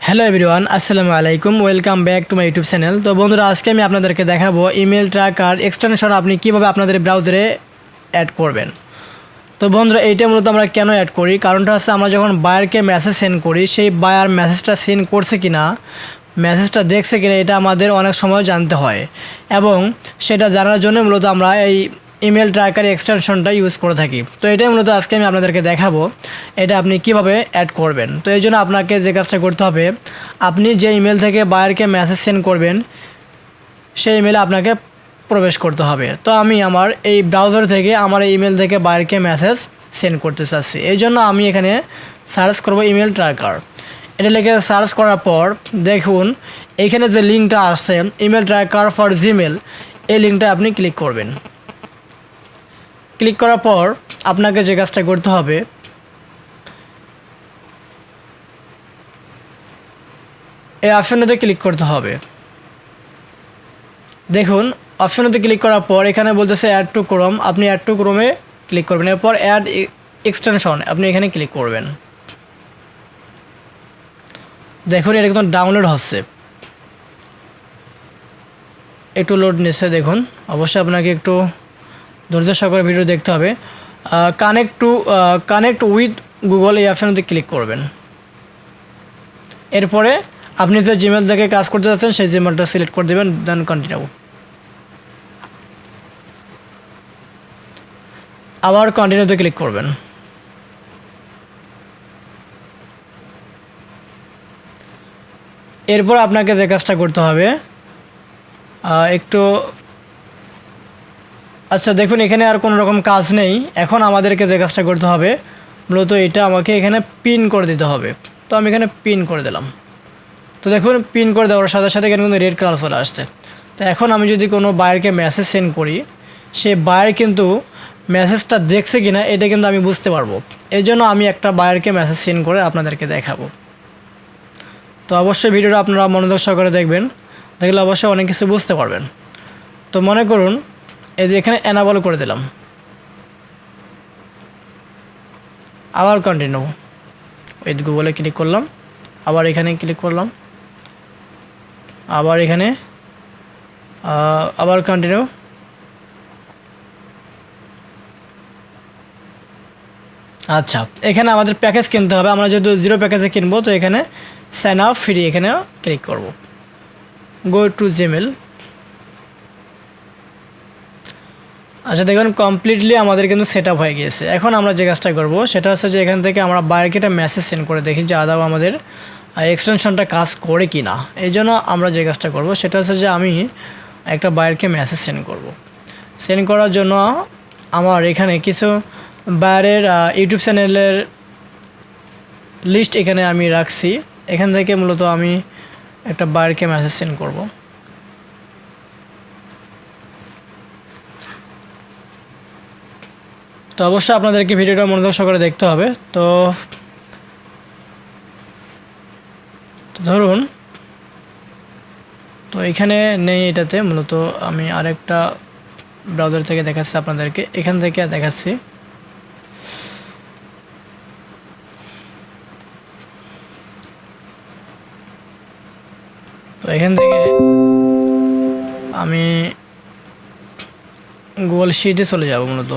Hello everyone, আসসালামু আলাইকুম। Welcome back to my YouTube channel. তো বন্ধুরা, আজকে আমি আপনাদেরকে দেখাবো ইমেল ট্র্যাকার এক্সটেনশন আপনি কীভাবে আপনাদের ব্রাউজারে অ্যাড করবেন। তো বন্ধুরা, এইটা মূলত আমরা কেন অ্যাড করি, কারণটা হচ্ছে আমরা যখন বায়ারকে মেসেজ সেন্ড করি, সেই বায়ার মেসেজটা সেন্ড করছে কি না, মেসেজটা দেখছে কিনা, এটা আমাদের অনেক সময় জানতে হয় এবং সেটা জানার জন্য মূলত আমরা এই ইমেল ট্র্যাকার এক্সটেনশনটা ইউজ করে থাকি। তো এটাই মূলত আজকে আমি আপনাদেরকে দেখাবো এটা আপনি কিভাবে অ্যাড করবেন। তো এই জন্য আপনাকে যে কাজটা করতে হবে, আপনি যে ইমেল থেকে বায়ারকে মেসেজ সেন্ড করবেন সেই ইমেলে আপনাকে প্রবেশ করতে হবে। তো আমি আমার এই ব্রাউজার থেকে আমার এই ইমেল থেকে বায়ারকে মেসেজ সেন্ড করতে চাচ্ছি। এই জন্য আমি এখানে সার্চ করব ইমেল ট্র্যাকার। এটা লিখে সার্চ করার পর দেখুন এইখানে যে লিঙ্কটা আসছে ইমেল ট্র্যাকার ফর জিমেল, এই লিঙ্কটা আপনি ক্লিক করবেন। ক্লিক করার পর আপনাকে যে কাজটা করতে হবে, এই অপশনটাতে ক্লিক করতে হবে। দেখুন অপশনটাতে ক্লিক করার পর এখানে বলতেছে অ্যাড টু ক্রোম, আপনি অ্যাড টু ক্রোমে ক্লিক করবেন। এরপর অ্যাড এক্সটেনশন আপনি এখানে ক্লিক করবেন। দেখুন এটা একদম ডাউনলোড হচ্ছে, একটু লোড নিচ্ছে। দেখুন অবশ্যই আপনাকে একটু ধৈর্য সহকারে ভিডিও দেখতে হবে। কানেক্ট উইথ গুগল, এই অপশনতে ক্লিক করবেন। এরপরে আপনি যে জিমেল থেকে কাজ করতে যাচ্ছেন সেই জিমেলটা সিলেক্ট করে দেবেন, দেন কন্টিনিউ। আবার কন্টিনিউতে ক্লিক করবেন। এরপর আপনাকে যে কাজটা করতে হবে একটু আচ্ছা দেখুন এখানে আর কোনো রকম কাজ নেই। এখন আমাদেরকে যে কাজটা করতে হবে মূলত এটা আমাকে এখানে পিন করে দিতে হবে। তো আমি এখানে পিন করে দিলাম। তো দেখুন পিন করে দেওয়ার সাথে সাথে এখানে কিন্তু রেড কালার চলে আসছে। তো এখন আমি যদি কোনো বায়ারকে মেসেজ সেন্ড করি, সে বায়ার কিন্তু মেসেজটা দেখছে কি না এটা কিন্তু আমি বুঝতে পারবো। এই জন্য আমি একটা বায়ারকে মেসেজ সেন্ড করে আপনাদেরকে দেখাবো। তো অবশ্যই ভিডিওটা আপনারা মনোযোগ সহকারে দেখবেন, দেখলে অবশ্যই অনেক কিছু বুঝতে পারবেন। তো মনে করুন এই যে এখানে এনাবল করে দিলাম, আবার কন্টিনিউ উইথ গুগলে ক্লিক করলাম, আবার এখানে ক্লিক করলাম, আবার এখানে আবার কন্টিনিউ। আচ্ছা এখানে আমাদের প্যাকেজ কিনতে হবে, আমরা যেহেতু জিরো প্যাকেজে কিনবো তো এখানে সাইন আপ ফ্রি এখানে ক্লিক করব। Go to Gmail. আচ্ছা দেখুন কমপ্লিটলি আমাদের কিন্তু সেট আপ হয়ে গিয়েছে। এখন আমরা যে কাজটা করবো সেটা হচ্ছে যে এখান থেকে আমরা বায়ারকে একটা মেসেজ সেন্ড করে দেখি যে আদৌ আমাদের এক্সটেনশনটা কাজ করে কি না। এই জন্য আমরা যে কাজটা করব সেটা হচ্ছে যে আমি একটা বায়ারকে মেসেজ সেন্ড করব। সেন্ড করার জন্য আমার এখানে কিছু বায়ারের ইউটিউব চ্যানেলের লিস্ট এখানে আমি রাখছি। এখান থেকে মূলত আমি একটা বায়ারকে মেসেজ সেন্ড করব। তো অবশ্যই আপনাদেরকে ভিডিওটা মনোযোগ সহকারে দেখতে হবে। তো ধরুন তো এখানে নেই, এটাতে মূলত আমি আরেকটা ব্রাউজার থেকে দেখাচ্ছি আপনাদেরকে, এখান থেকে দেখাচ্ছি। তো এখান থেকে আমি গুগল শিটে চলে যাব। মূলত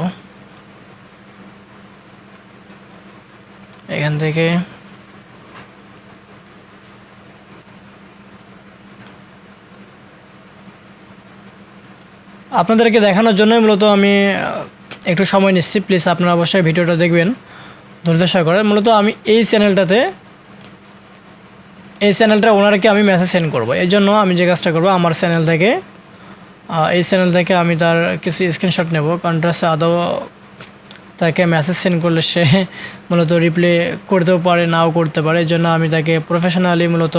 এখান থেকে আপনাদেরকে দেখানোর জন্যই মূলত আমি একটু সময় নিচ্ছি। প্লিজ আপনারা অবশ্যই ভিডিওটা দেখবেন ধৈর্য সহকারে। মূলত আমি এই চ্যানেলটা ওনারকে আমি মেসেজ সেন্ড করব। এই জন্য আমি যে কাজটা করব আমার চ্যানেল থেকে আমি তার কিছু স্ক্রিনশট নেব, কারণ আদৌ তাকে মেসেজ সেন্ড করলে সে মূলত রিপ্লাই করতেও পারে নাও করতে পারে। এই জন্য আমি তাকে প্রফেশনালি মূলত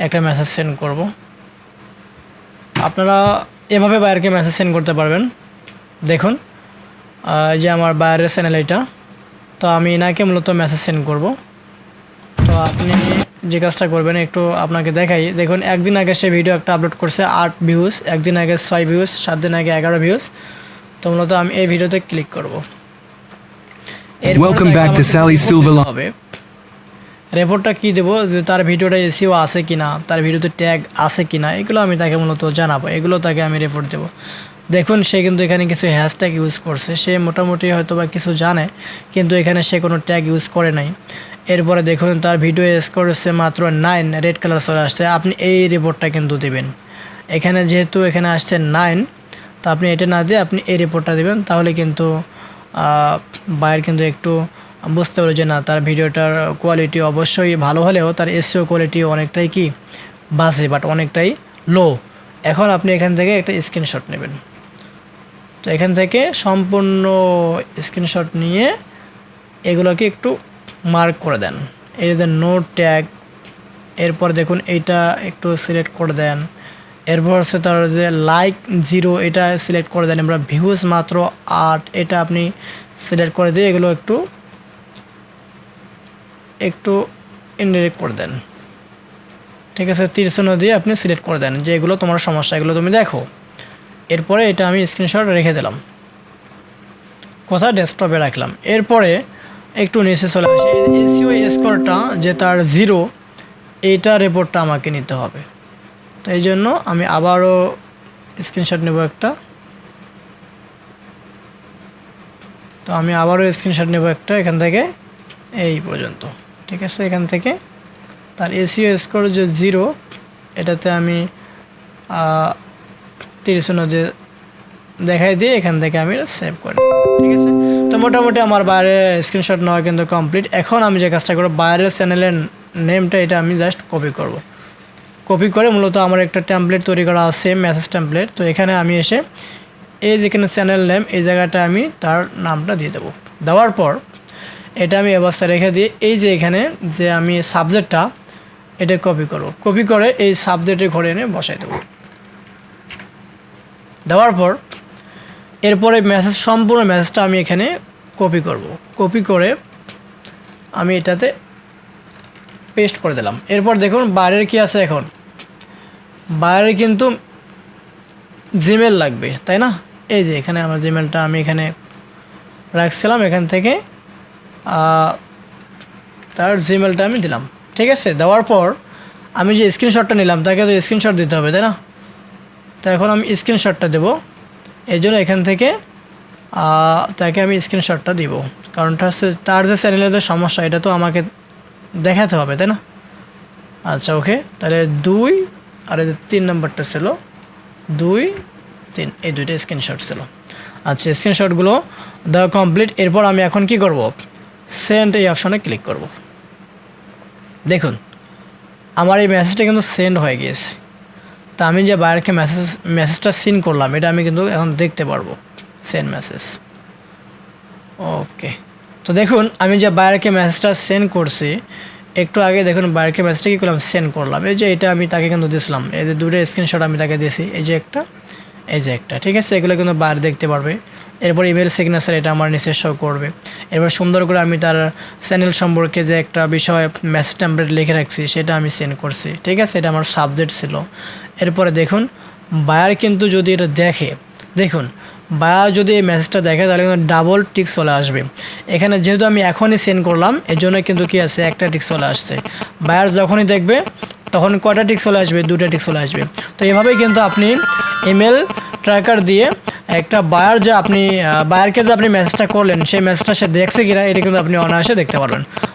একটা মেসেজ সেন্ড করব। আপনারা এভাবে বায়ারকে মেসেজ সেন্ড করতে পারবেন। দেখুন যে আমার বায়ারের চ্যানেল এটা, তো আমি এনাকে মূলত মেসেজ সেন্ড করব। তো আপনি যে কাজটা করবেন একটু আপনাকে দেখাই। দেখুন একদিন আগে সে ভিডিও একটা আপলোড করছে 8 ভিউজ, একদিন আগে 6 ভিউজ, 7 দিন আগে 11 ভিউজ। তো মূলত আমি এই ভিডিওতে ক্লিক করব। Welcome back to Sally Silva. হবে রিপোর্টটা কী দেবো যে তার ভিডিওটা এসিও আছে কি না, তার ভিডিওতে ট্যাগ আছে কি না, এগুলো আমি তাকে মূলত জানাবো, এগুলো তাকে আমি রিপোর্ট দেবো। দেখুন সে কিন্তু এখানে কিছু হ্যাশট্যাগ ইউজ করছে, সে মোটামুটি হয়তো বা কিছু জানে, কিন্তু এখানে সে কোনো ট্যাগ ইউজ করে নাই। এরপরে দেখুন তার ভিডিও স্কোর হচ্ছে মাত্র 9, রেড কালার চলে আসছে। আপনি এই রিপোর্টটা কিন্তু দেবেন, এখানে যেহেতু এখানে আসছে 9, তো আপনি এটা না দিয়ে আপনি এই রিপোর্টটা দেবেন, তাহলে কিন্তু বায়ার কিন্তু একটু বুঝতে পারবে যে না, তার ভিডিওটার কোয়ালিটি অবশ্যই ভালো হলেও তার এসইও কোয়ালিটি অনেকটাই কি বাজে, বাট অনেকটাই লো। এখন আপনি এখান থেকে একটা স্ক্রিনশট নেবেন, তো এখান থেকে সম্পূর্ণ স্ক্রিনশট নিয়ে এগুলোকে একটু মার্ক করে দেন, এই যে নো ট্যাগ। এরপর দেখুন এইটা একটু সিলেক্ট করে দেন। এরপর হচ্ছে তার যে লাইক 0 এটা সিলেক্ট করে দেন। আমরা ভিউজ মাত্র 8 এটা আপনি সিলেক্ট করে দিয়ে এগুলো একটু একটু ইনডিরেক্ট করে দেন, ঠিক আছে। 30 দিয়ে আপনি সিলেক্ট করে দেন যে এগুলো তোমার সমস্যা, এগুলো তুমি দেখো। এরপরে এটা আমি স্ক্রিনশট রেখে দিলাম, কথা ডেস্কটপে রাখলাম। এরপরে একটু নিচে চলে আসে, এসইও স্কোরটা যে তার 0 এইটা রিপোর্টটা আমাকে নিতে হবে। তো এই জন্য আমি আবারও স্ক্রিনশট নেব একটা, তো আমি আবারও স্ক্রিনশট নেব একটা এখান থেকে এই পর্যন্ত, ঠিক আছে। এখান থেকে তার এসইও স্কোর যে 0 এটাতে আমি 30 দিয়ে দেখাই দিয়ে এখান থেকে আমি সেভ করি, ঠিক আছে। তো মোটামুটি আমার বাইরের স্ক্রিনশট নেওয়া কিন্তু কমপ্লিট। এখন আমি যে কাজটা করব, বাইরের চ্যানেলের নেমটা এটা আমি জাস্ট কপি করব। কপি করে মূলত আমার একটা টেমপ্লেট তৈরি করা আছে, মেসেজ টেমপ্লেট। তো এখানে আমি এসে এই যেখানে চ্যানেল নেম এই জায়গাটা আমি তার নামটা দিয়ে দেবো। দেওয়ার পর এটা আমি অবস্থায় রেখে দিয়ে এই যে এখানে যে আমি সাবজেক্টটা এটা কপি করব, কপি করে এই সাবজেক্টের ঘরে এনে বসাই দেবো। দেওয়ার পর এরপরে মেসেজ সম্পূর্ণ মেসেজটা আমি এখানে কপি করব, কপি করে আমি এটাতে পেস্ট করে দিলাম। এরপর দেখুন বাইরের কি আছে, এখন বাইরে কিন্তু জিমেল লাগবে, তাই না। এই যে এখানে আমার জিমেলটা আমি এখানে রাখছিলাম, এখান থেকে তার জিমেলটা আমি দিলাম, ঠিক আছে। দেওয়ার পর আমি যে স্ক্রিনশটটা নিলাম তাকে তো স্ক্রিনশট দিতে হবে, তাই না। তো এখন আমি স্ক্রিনশটটা দেবো, এই জন্য এখান থেকে তাকে আমি স্ক্রিনশটটা দিব, কারণটা হচ্ছে তার যে চ্যানেলের যে সমস্যা এটা তো আমাকে দেখাতে হবে, তাই না। আচ্ছা ওকে, তাহলে 2 আর 3 নাম্বারটা ছিল 2, 3, এই দুইটা স্ক্রিনশট ছিল। আচ্ছা স্ক্রিনশটগুলো দেওয়া কমপ্লিট। এরপর আমি এখন কি করব, সেন্ড এই অপশনে ক্লিক করব। দেখুন আমার এই মেসেজটা কিন্তু সেন্ড হয়ে গিয়েছে। তা আমি যে বাইরকে মেসেজটা সিন করলাম এটা আমি কিন্তু এখন দেখতে পারবো, সেন্ড মেসেজ। ওকে, তো দেখুন আমি যে বাইরকে মেসেজটা সেন্ড করছি, একটু আগে দেখুন বাইরকে মেসেজটা কী করলাম, সেন্ড করলাম। এই যে এটা আমি তাকে কিন্তু দিয়েছিলাম, এই যে দুটো স্ক্রিনশট আমি তাকে দিয়েছি, এই যে একটা, এই যে একটা, ঠিক আছে। এগুলো কিন্তু বাইরে দেখতে পারবে। এরপর ইমেল সিগনেচার এটা আমার নিচে শো করবে। এরপর সুন্দর করে আমি তার চ্যানেল সম্পর্কে যে একটা বিষয় মেসেজ টেমপ্লেট লিখে রাখছি সেটা আমি সেন্ড করছি, ঠিক আছে। এটা আমার সাবজেক্ট ছিল। এরপরে দেখুন বায়ার কিন্তু যদি এটা দেখে, দেখুন বায়ার যদি এই মেসেজটা দেখে তাহলে কিন্তু ডাবল টিক চলে আসবে। এখানে যেহেতু আমি এখনই সেন্ড করলাম এর জন্য কিন্তু কি আছে, একটা টিক চলে আসছে। বায়ার যখনই দেখবে তখন কয়টা টিক চলে আসবে, 2টা টিক চলে আসবে। তো এভাবেই কিন্তু আপনি ইমেল ট্র্যাকার দিয়ে একটা বায়ার যে আপনি বায়ারকে যে আপনি মেসেজটা করলেন সেই মেসেজটা সে দেখছে কিনা এটা কিন্তু আপনি অনায়াসে দেখতে পারবেন।